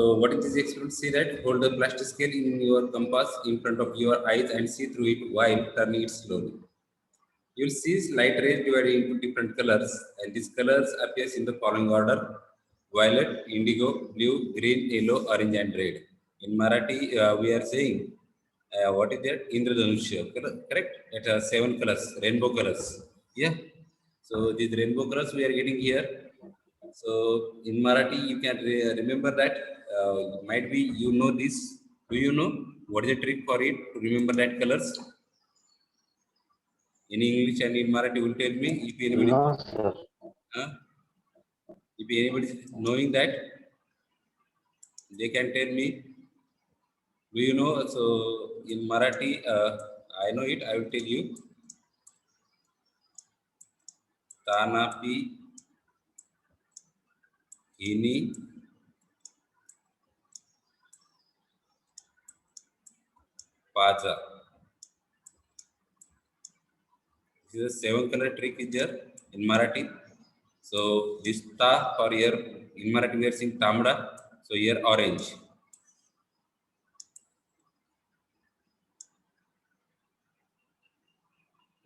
So what is this experiment? See that hold the plastic scale in your compass in front of your eyes and see through it while turning it slowly. You'll see light rays divided into different colors, and these colors appears in the following order: violet, indigo, blue, green, yellow, orange, and red. In Marathi, we are saying what is that? Indradhanushya, correct? It has 7 colors, rainbow colors. Yeah. So these rainbow colors we are getting here. So in Marathi, you can remember that. Might be you know this. Do you know what is the trick for it to remember that colors? In English and in Marathi, will tell me if anybody, No, sir. if anybody is knowing that, they can tell me. Do you know? So in Marathi, I know it. I will tell you. Tanapi, Ini, Paja. This is a 7 color trick is there in Marathi. So this ta for here in Marathi we are saying tamda. So here orange.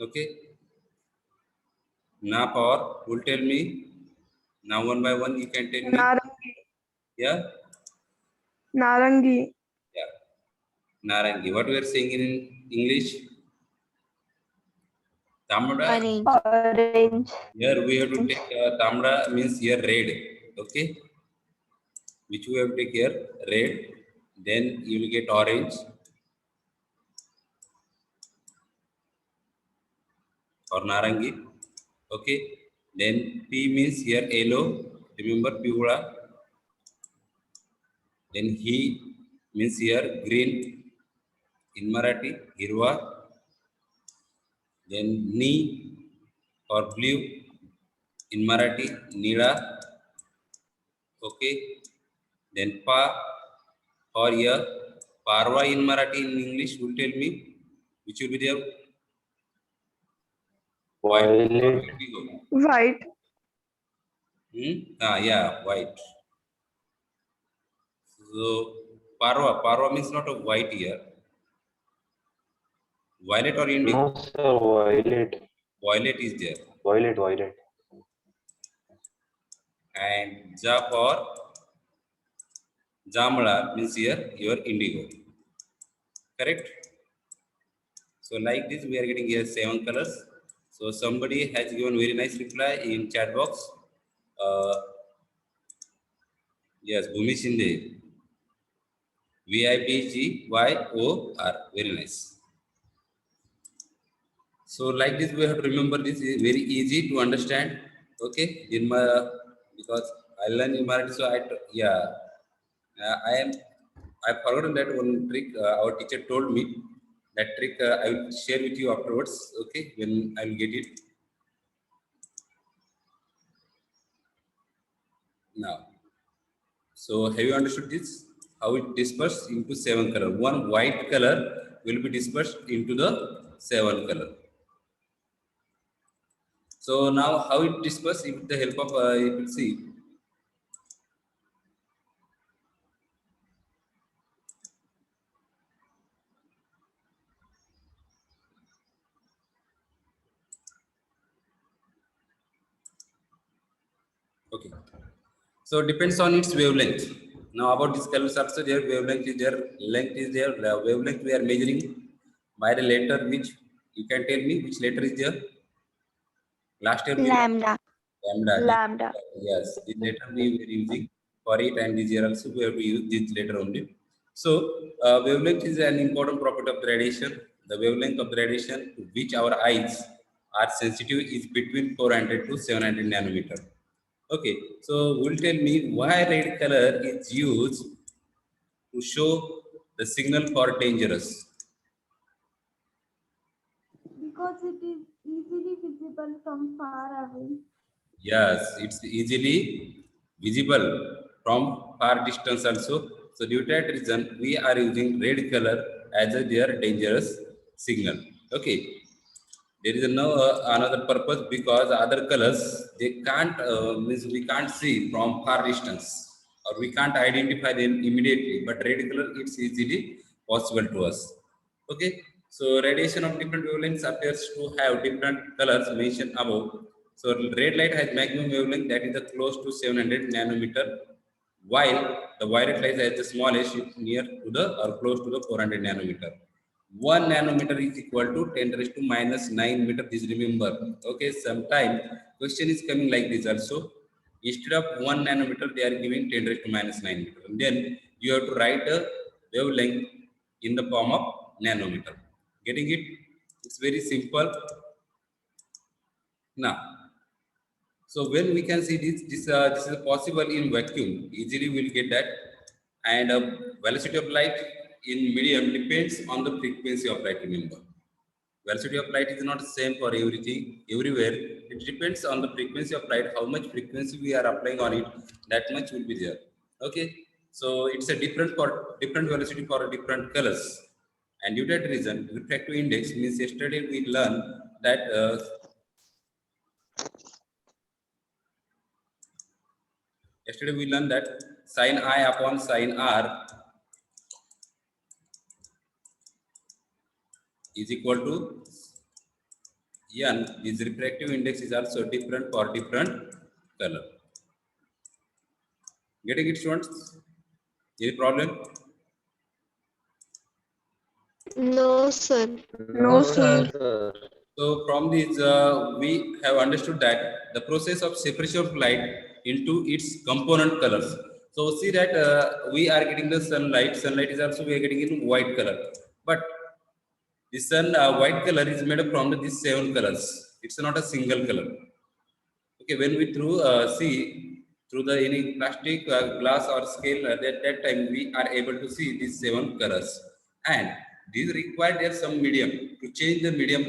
Okay. Na power will tell me. Now one by one you can tell me. Narangi. Yeah. Narangi. Yeah. Narangi. What we are saying in English? Tamda. Orange. Orange. Here we have to take tamda means here red. Okay. Which we have to take here red. Then you will get orange. Or narangi. Okay. Then P means here yellow. Remember pura. Then he means here green. In Marathi, hirwa. Then ni or blue. In Marathi, nila. Okay. Then pa or here parva in Marathi. In English, will tell me which will be there. Violet. White. Yeah, white. So parva means not a white here. Violet or indigo? No, sir. Violet. Violet is there. Violet. And ja for jamala means here your indigo. Correct? So like this we are getting here 7 colors. So somebody has given very nice reply in chat box. Yes, Bhumi Shinde. VIPGYOR. Very nice. So like this we have to remember this is very easy to understand. Okay, in my because I learn in Marathi, so I forgotten that one trick our teacher told me. That trick I will share with you afterwards. Okay, when I will get it. Now, so have you understood this? How it dispersed into 7 color. One white color will be dispersed into the 7 color. So now how it dispersed with the help of you will see. Okay. So depends on its wavelength. Now about this colors also their wavelength is there, length is there. The wavelength we are measuring by the letter which you can tell me which letter is there. Last year Lambda. Lambda. Yes, this letter we were using for it, and this year also we have to use this letter only. So wavelength is an important property of the radiation. The wavelength of the radiation to which our eyes are sensitive is between 400 to 700 nanometer. Okay, so will tell me why red color is used to show the signal for dangerous. Because it is easily visible from far away. Yes, it's easily visible from far distance also. So due to that reason, we are using red color as their dangerous signal. Okay. There is no another purpose because other colors they can't means we can't see from far distance. or we can't identify them immediately, but red color it's easily possible to us. Okay, so radiation of different wavelengths appears to have different colors mentioned above. So red light has maximum wavelength that is the close to 700 nanometer, while the violet light has the smallest near to the or close to the 400 nanometer. 1 nanometer is equal to 10 raised to minus 9 meter. This remember. Okay, sometime question is coming like this also. Instead of 1 nanometer, they are giving 10 raised to minus 9 meter. And then you have to write a wavelength in the form of nanometer. Getting it? It's very simple. Now, so when we can see this is possible in vacuum, easily we'll get that. And velocity of light in medium depends on the frequency of light. Remember, velocity of light is not the same for everything, everywhere. It depends on the frequency of light. How much frequency we are applying on it, that much will be there. Okay, so it's a different for different velocity for different colors. And due to that reason, refractive index means yesterday we learned that sin I upon sin R is equal to n. This refractive index is also different for different color. Getting it, students? Any problem? No, sir. No, sir. So from this, we have understood that the process of separation of light into its component colors. So see that we are getting the sunlight. Sunlight is also we are getting in white color, but the sun white color is made up from these 7 colors. It's not a single color. Okay, when we see through the any plastic glass or scale, at that time we are able to see these 7 colors, and these require there some medium to change the medium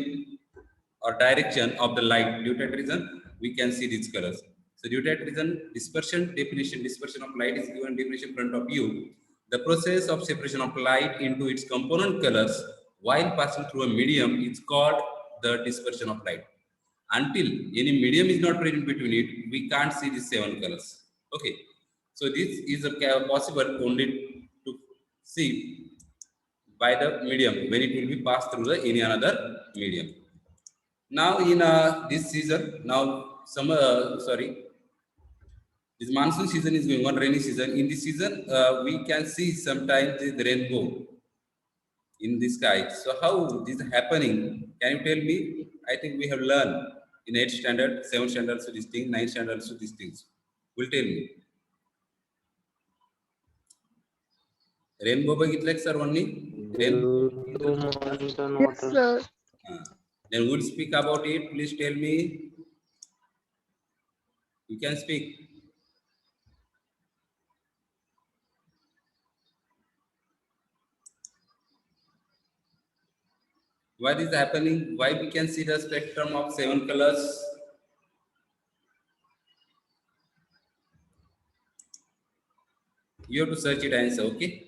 or direction of the light. Due to that reason, we can see these colors. So due to that reason, dispersion of light is given definition in front of you. The process of separation of light into its component colors while passing through a medium is called the dispersion of light. Until any medium is not present between it, we can't see these 7 colors. Okay, so this is possible only to see by the medium when it will be passed through the any another medium. Now in this season, now summer, this monsoon season is going on, rainy season. In this season, we can see sometimes the rainbow in the sky. So how this is happening? Can you tell me? I think we have learned in 8th standard, 7th standard, so these things, 9th standard, so these things. Will tell me. Rainbow बघितलं sir only? Yes, sir. Then we'll speak about it. Please tell me. You can speak. What is happening? Why we can see the spectrum of 7 colors? You have to search it and answer, okay?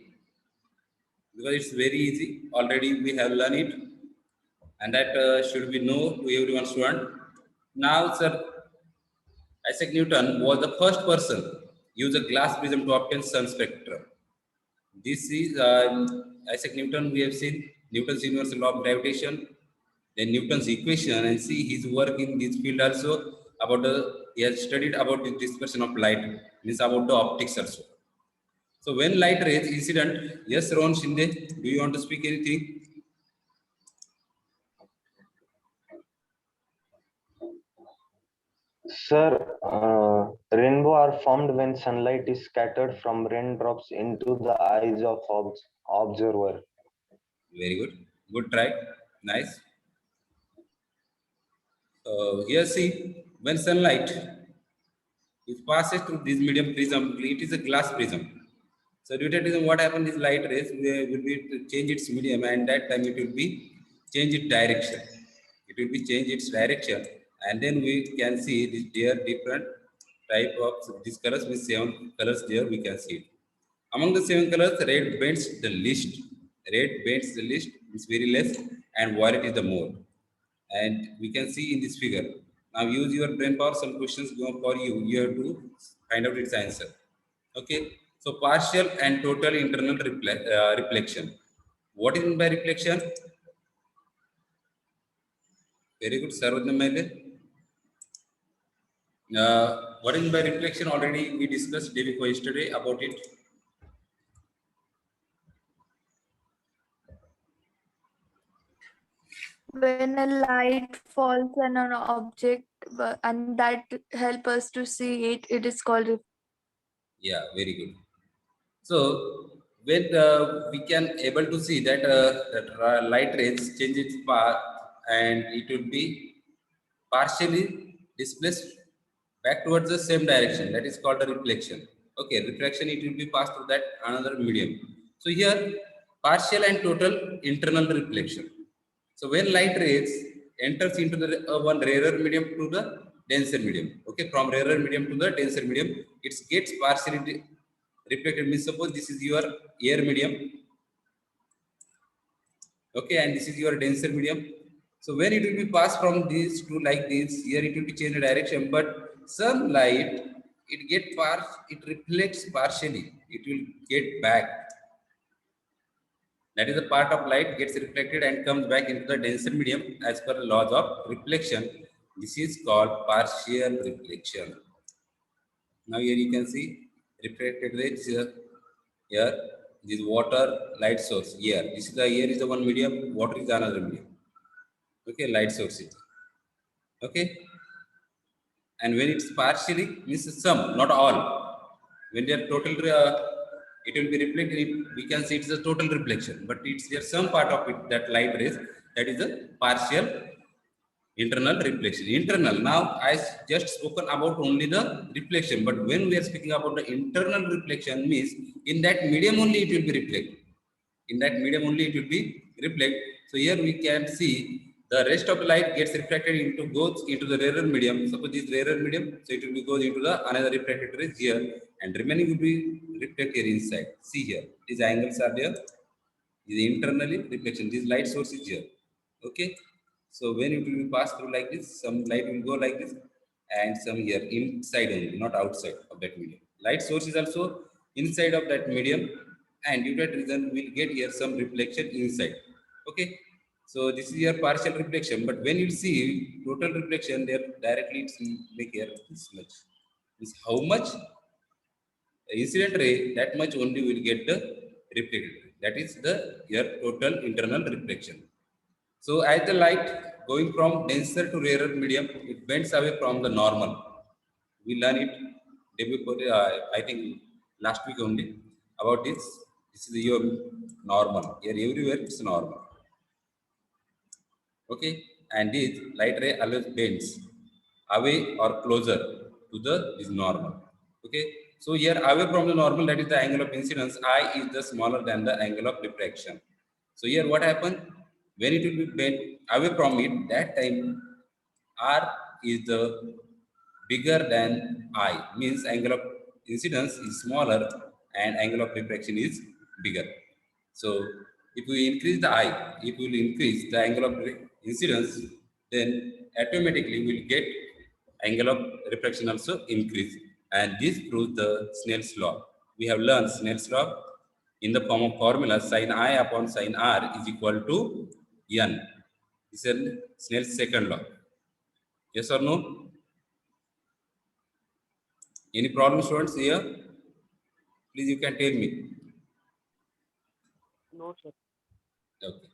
Because it's very easy. Already we have learned it, and that should be known to everyone student. Now, sir, Isaac Newton was the first person use a glass prism to obtain sun spectrum. This is Isaac Newton. We have seen Newton's universal law of gravitation, then Newton's equation, and see his work in this field also about he has studied about the dispersion of light, means about the optics also. So when light rays incident, yes, Rohan Shinde, do you want to speak anything? Sir, rainbow are formed when sunlight is scattered from raindrops into the eyes of observer. Very good. Good try. Nice. Here see, when sunlight it passes through this medium prism, it is a glass prism. So due to that reason, what happens is light rays will be to change its medium, and that time it will be change its direction. It will be change its direction, and then we can see this there different type of these colors with 7 colors there we can see it. Among the 7 colors, red bends the least. Red bends the least, is very less, and violet is the more. And we can see in this figure. Now use your brain power. Some questions go for you. You have to find out its answer. Okay. So partial and total internal reflection. What is meant by reflection? Very good, Sarvadna Maile. What is meant by reflection? Already we discussed day before yesterday about it. When a light falls on an object and that help us to see it, it is called Yeah, very good. So when we can able to see that light rays change its path and it will be partially displaced back towards the same direction, that is called a reflection. Okay, reflection, it will be passed through that another medium. So here partial and total internal reflection. So when light rays enters into the one rarer medium to the denser medium, okay, from rarer medium to the denser medium, it gets partially reflected. Means suppose this is your air medium, okay, and this is your denser medium. So when it will be passed from these two like this, here it will be changed direction, but some light, it reflects partially, it will get back. That is the part of light gets reflected and comes back into the denser medium as per the laws of reflection. This is called partial reflection. Now here you can see reflected rays here. This water light source here. This is the air is the one medium, water is another medium. Okay, light source is. Okay. And when it's partially, means some, not all. When they are total, it will be reflected. We can see it's a total reflection, but it's there some part of it that light rays, that is a partial internal reflection. Internal. Now I just spoken about only the reflection, but when we are speaking about the internal reflection, means in that medium only it will be reflected. In that medium only it will be reflected. So here we can see the rest of the light gets reflected goes into the rarer medium. Suppose this rarer medium, so it will be goes into the another reflected rays here, and remaining will be reflected inside. See here, these angles are there. This internally reflection. This light source is here. Okay. So when it will be passed through like this, some light will go like this, and some here inside only, not outside of that medium. Light source is also inside of that medium, and due to that reason, we'll get here some reflection inside. Okay. So this is your partial reflection, but when you see total reflection, there directly it's make here this much. Is how much incident ray, that much only will get the reflected ray. That is the your total internal reflection. So as the light going from denser to rarer medium, it bends away from the normal. We learn it day before, I think last week only about this. This is your normal. Here everywhere it's normal. Okay, and this light ray always bends away or closer to the is normal. Okay, so here away from the normal, that is the angle of incidence. I is the smaller than the angle of refraction. So here what happened, when it will be bent away from it, that time R is the bigger than I, means angle of incidence is smaller and angle of refraction is bigger. So if we increase the I, if we will increase the angle of incidence, then automatically we will get angle of refraction also increase. And this proves the Snell's law. We have learned Snell's law in the form of formula sin I upon sin R is equal to n. This is Snell's second law. Yes or no? Any problem, students, here? Please, you can tell me. No, sir. Okay.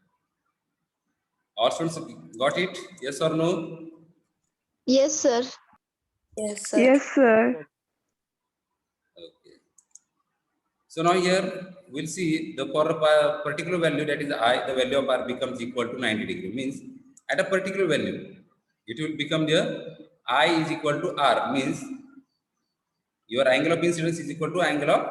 All students got it? Yes or no? Yes, sir. Yes, sir. Yes, sir. Okay. So now here we'll see the for a particular value, that is I, the value of R becomes equal to 90 degree. Means at a particular value, it will become the I is equal to R. Means your angle of incidence is equal to angle of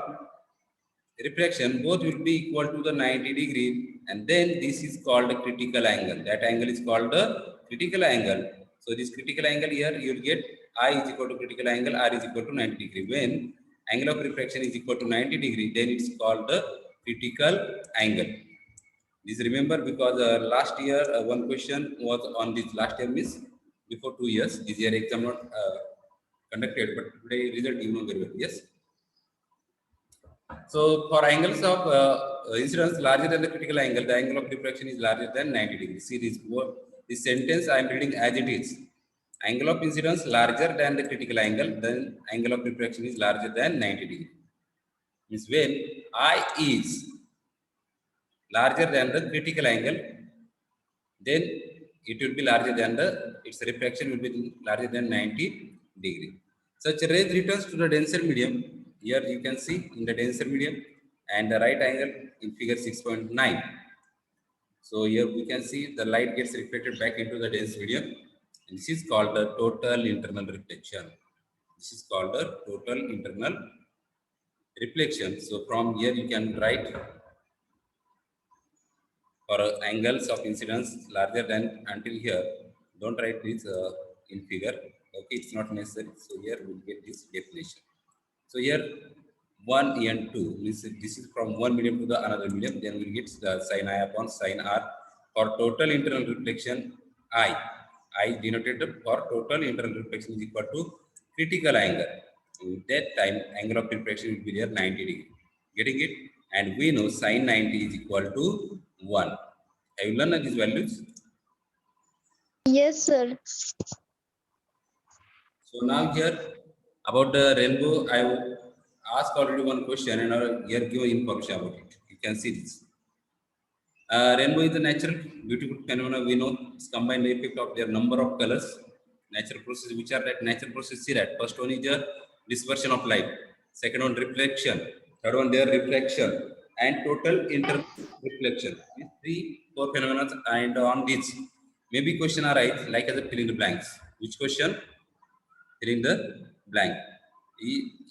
refraction. Both will be equal to the 90 degree, and then this is called a critical angle. That angle is called the critical angle. So this critical angle here, you will get I is equal to critical angle, R is equal to 90 degree. When angle of refraction is equal to 90 degree, then it's called the critical angle. This remember, because last year one question was on this. Last year means before 2 years. This year exam not conducted, but today result you know very well. Yes. So for angles of incidence larger than the critical angle, the angle of refraction is larger than 90 degrees. See this sentence I am reading as it is. Angle of incidence larger than the critical angle, then angle of refraction is larger than 90 degrees. Means when I is larger than the critical angle, then it will be larger than its refraction will be larger than 90 degree. Such rays returns to the denser medium. Here you can see in the denser medium and the right angle in figure 6.9. So here we can see the light gets reflected back into the dense medium, and this is called the total internal reflection. This is called the total internal reflection. So from here you can write for angles of incidence larger than until here. Don't write this in figure. Okay, it's not necessary. So here we'll get this definition. So here 1 and 2 means this is from one medium to the another medium. Then we'll get the sin I upon sin R. For total internal reflection, I denoted for total internal reflection is equal to critical angle. At that time, angle of reflection will be there 90 degree. Getting it? And we know sin 90 is equal to 1. Have you learned these values? Yes, sir. So now here about the rainbow, I asked already one question and here give information about it. You can see this. Rainbow is a natural beautiful phenomenon. We know it's combined effect of their number of colors. Natural process, which are that natural process. See that first one is the dispersion of light. Second one reflection. Third one their reflection and total internal reflection. These 3-4 phenomena, and on this maybe question arise like as a fill in the blanks. Which question? Fill in the blank.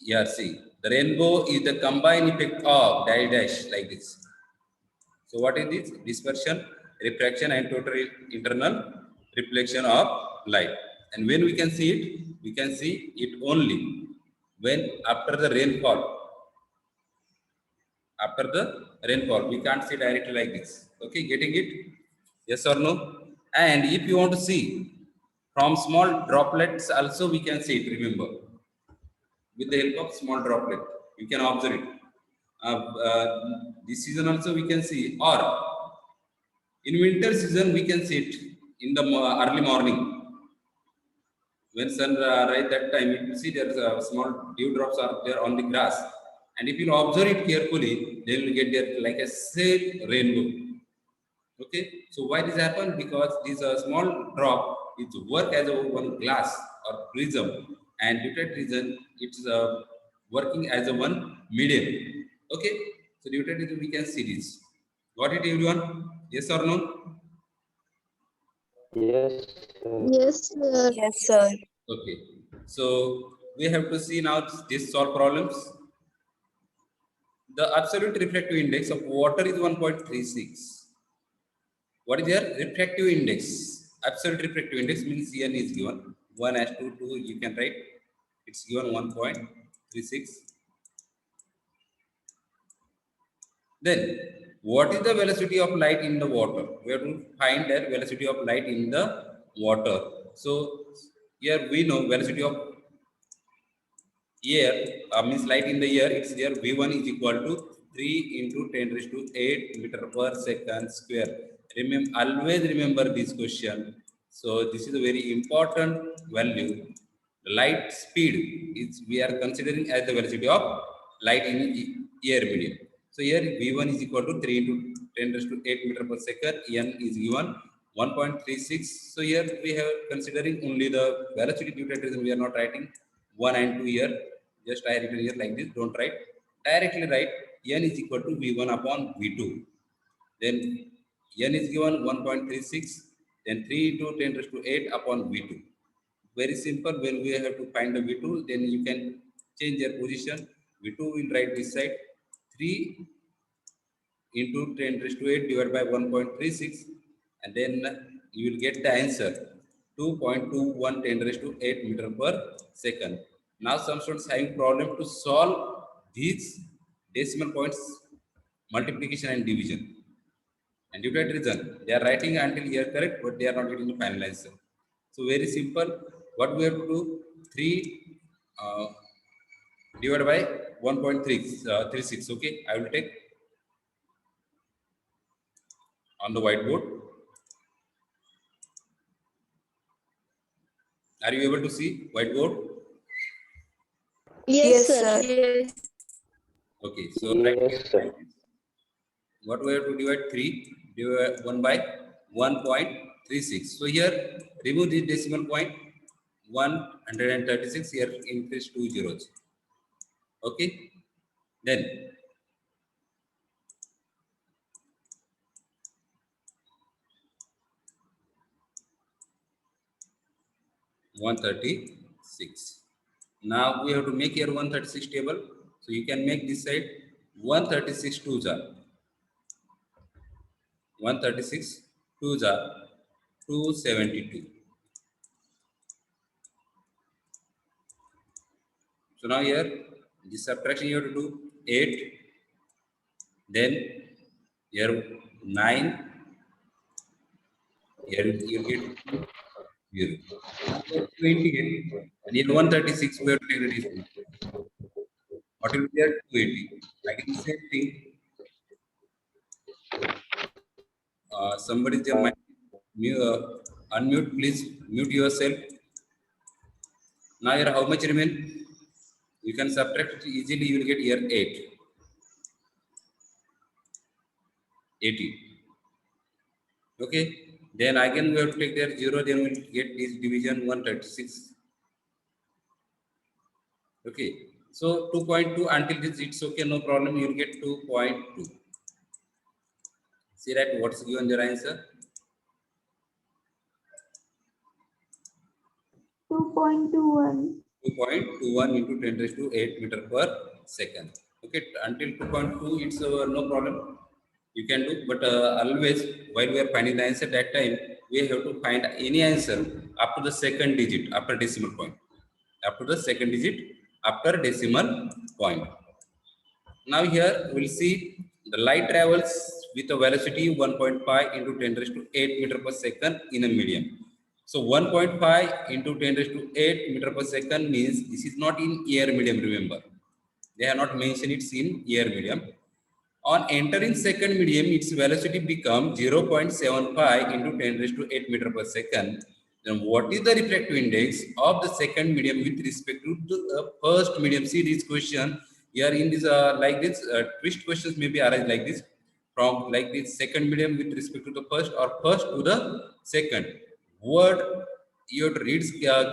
Here see the rainbow is the combined effect of dash like this. So what is this? Dispersion, refraction, and total internal reflection of light. And when we can see it? We can see it only when after the rainfall. After the rainfall, we can't see directly like this. Okay, getting it? Yes or no? And if you want to see from small droplets, also we can see it. Remember, with the help of small droplet, you can observe it. This season also we can see, or in winter season we can see it in the early morning when sun rise. That time you will see there's small dewdrops are there on the grass, and if you observe it carefully, then you will get there like a same rainbow. Okay, so why this happen? Because this small drop is work as a one glass or prism, and due to that reason it's working as a one medium. Okay, so due to that reason we can see this. Got it, everyone? Yes or no? Yes, sir. Yes, sir. Yes, sir. Okay, so we have to see now this solve problems. The absolute refractive index of water is 1.36. What is your refractive index? Absolute refractive index means n is given 1:2, you can write it's given 1.36. Then what is the velocity of light in the water? We have to find the velocity of light in the water. So here we know velocity of air means light in the air. It's there v1 is equal to 3 into 10 raised to 8 meter per second square. Always remember this question. So this is a very important value. The light speed is we are considering as the velocity of light in air medium. So here v1 is equal to 3 into 10 raised to 8 meter per second. N is given 1.36. So here we have considering only the velocity. Due to that reason we are not writing 1 and 2 here. Just I written here like this. Don't write. Directly write n is equal to v1 upon v2. Then n is given 1.36. Then 3 into 10 raised to 8 upon v2. Very simple. When we have to find the v2, then you can change your position. v2 will write this side 3 into 10 raised to 8 divided by 1.36, and then you will get the answer 2.21 10 raised to 8 meter per second. Now some students having problem to solve these decimal points multiplication and division, and due to that reason they are writing until here correct, but they are not getting the final answer. So very simple. What we have to do? 3 divided by 1.36. Okay, I will take on the whiteboard. Are you able to see whiteboard? Yes, sir. Yes. Okay, so right Yes, here, sir. what we have to divide 3, divide 1 by 1.36. So here, remove the decimal point, 136, here increase 2 zeros. Okay, then 136. Now we have to make here 136 table. So you can make this side 136 twos are 136 twos are 272. So now here this subtraction you have to do 8, then here 9, here you get 0. 28, and here 136 we have to take the decimal. What will be there? 280. Again, same thing. Somebody there might unmute, please mute yourself. Now here how much remain? You can subtract easily, you will get here 8. 80. Okay. Then again we have to take there 0, then we will get this division 136. Okay. So 2.2 until this it's okay, no problem, you will get 2.2. See that what's given their answer? 2.21. 2.21 into 10 raised to 8 meter per second. Okay, until 2.2 it's no problem. You can do, but always while we are finding the answer, that time we have to find any answer up to the second digit after decimal point. Up to the second digit after decimal point. Now here we'll see the light travels with a velocity 1.5 into 10 raised to 8 meter per second in a medium. So 1.5 into 10 raised to 8 meter per second means this is not in air medium, remember. They have not mentioned it's in air medium. On entering second medium, its velocity becomes 0.75 into 10 raised to 8 meter per second. Then what is the refractive index of the second medium with respect to the first medium? See this question here in this like this twist questions may be arise like this, from like this second medium with respect to the first or first to the second. Word you have to read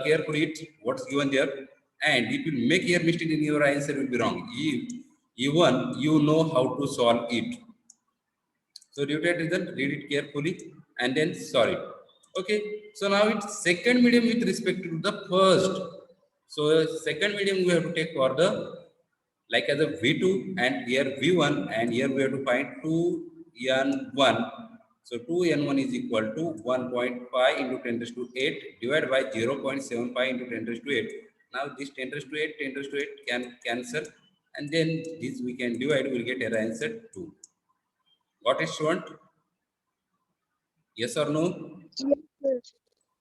carefully it, what's given there, and if you make your mistake in your answer will be wrong. Even you know how to solve it. So rooted result, read it carefully and then solve it. Okay. So now it's second medium with respect to the first. So second medium we have to take for the like as a V2 and here V1, and here we have to find 2n1. So 2n1 is equal to 1.5 into 10 raised to 8 divided by 0.75 into 10 raised to 8. Now this 10 raised to 8, 10 raised to 8 can cancel, and then this we can divide, we will get an answer 2. Got it, student? Yes or no? Yes, sir.